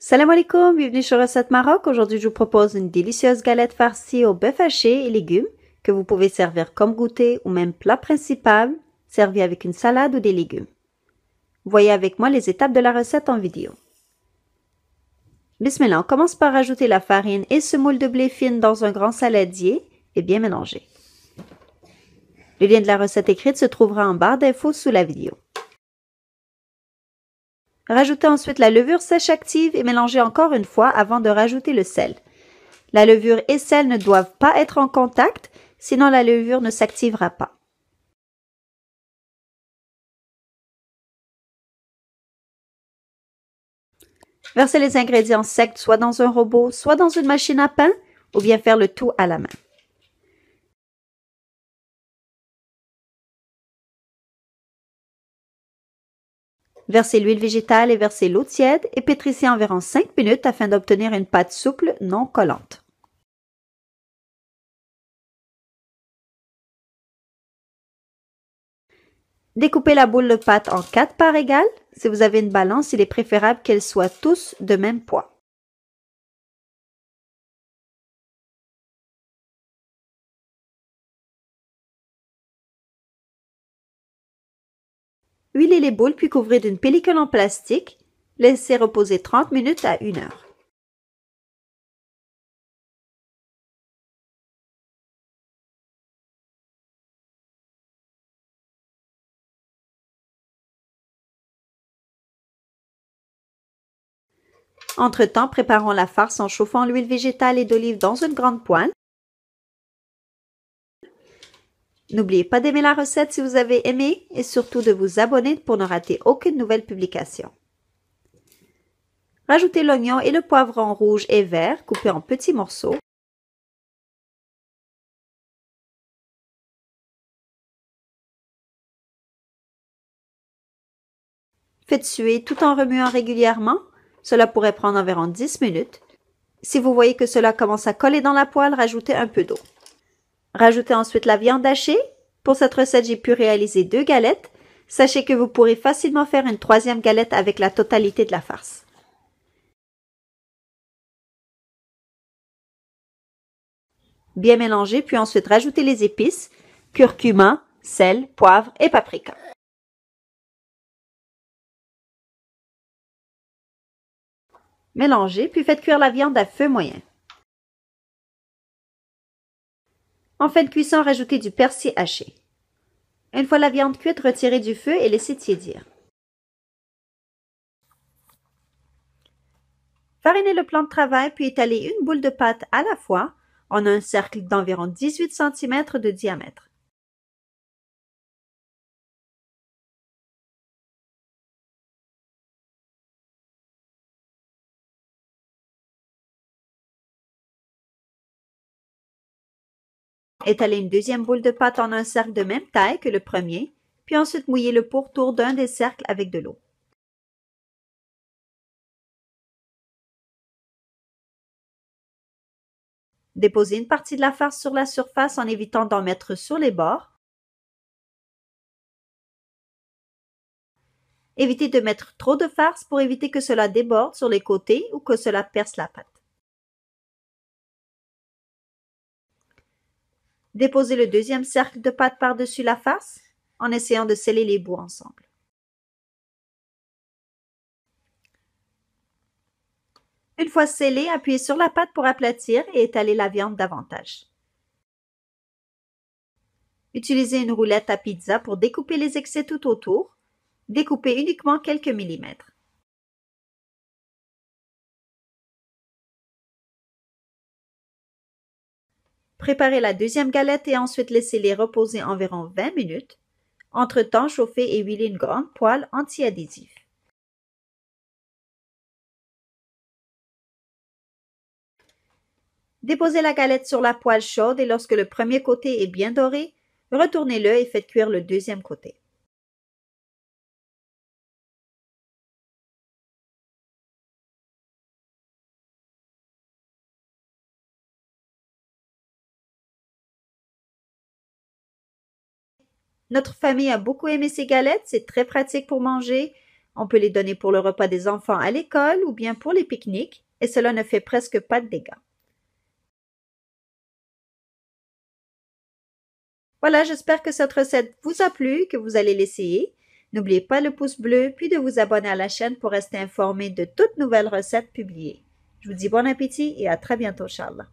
Salam alaikum, bienvenue sur Recette Maroc. Aujourd'hui, je vous propose une délicieuse galette farcie au bœuf haché et légumes que vous pouvez servir comme goûter ou même plat principal, servi avec une salade ou des légumes. Voyez avec moi les étapes de la recette en vidéo. Bismillah, on commence par ajouter la farine et semoule de blé fine dans un grand saladier et bien mélanger. Le lien de la recette écrite se trouvera en barre d'infos sous la vidéo. Rajoutez ensuite la levure sèche active et mélangez encore une fois avant de rajouter le sel. La levure et sel ne doivent pas être en contact, sinon la levure ne s'activera pas. Versez les ingrédients secs soit dans un robot, soit dans une machine à pain, ou bien faire le tout à la main. Versez l'huile végétale et versez l'eau tiède et pétrissez environ 5 minutes afin d'obtenir une pâte souple non collante. Découpez la boule de pâte en 4 parts égales. Si vous avez une balance, il est préférable qu'elles soient tous de même poids. Huilez les boules puis couvrez d'une pellicule en plastique. Laissez reposer 30 minutes à 1 heure. Entre-temps, préparons la farce en chauffant l'huile végétale et d'olive dans une grande poêle. N'oubliez pas d'aimer la recette si vous avez aimé et surtout de vous abonner pour ne rater aucune nouvelle publication. Rajoutez l'oignon et le poivron rouge et vert coupés en petits morceaux. Faites suer tout en remuant régulièrement. Cela pourrait prendre environ 10 minutes. Si vous voyez que cela commence à coller dans la poêle, rajoutez un peu d'eau. Rajoutez ensuite la viande hachée. Pour cette recette, j'ai pu réaliser 2 galettes. Sachez que vous pourrez facilement faire une 3e galette avec la totalité de la farce. Bien mélanger, puis ensuite rajouter les épices, curcuma, sel, poivre et paprika. Mélangez, puis faites cuire la viande à feu moyen. En fin de cuisson, rajoutez du persil haché. Une fois la viande cuite, retirez du feu et laissez tiédir. Farinez le plan de travail, puis étalez une boule de pâte à la fois en un cercle d'environ 18 cm de diamètre. Étalez une deuxième boule de pâte en un cercle de même taille que le premier, puis ensuite mouillez le pourtour d'un des cercles avec de l'eau. Déposez une partie de la farce sur la surface en évitant d'en mettre sur les bords. Évitez de mettre trop de farce pour éviter que cela déborde sur les côtés ou que cela perce la pâte. Déposez le deuxième cercle de pâte par-dessus la farce en essayant de sceller les bouts ensemble. Une fois scellé, appuyez sur la pâte pour aplatir et étaler la viande davantage. Utilisez une roulette à pizza pour découper les excès tout autour. Découpez uniquement quelques millimètres. Préparez la deuxième galette et ensuite laissez-les reposer environ 20 minutes. Entre-temps, chauffez et huilez une grande poêle anti-adhésif. Déposez la galette sur la poêle chaude et lorsque le premier côté est bien doré, retournez-le et faites cuire le deuxième côté. Notre famille a beaucoup aimé ces galettes, c'est très pratique pour manger. On peut les donner pour le repas des enfants à l'école ou bien pour les pique-niques, et cela ne fait presque pas de dégâts. Voilà, j'espère que cette recette vous a plu, que vous allez l'essayer. N'oubliez pas le pouce bleu, puis de vous abonner à la chaîne pour rester informé de toutes nouvelles recettes publiées. Je vous dis bon appétit et à très bientôt, Inch'Allah.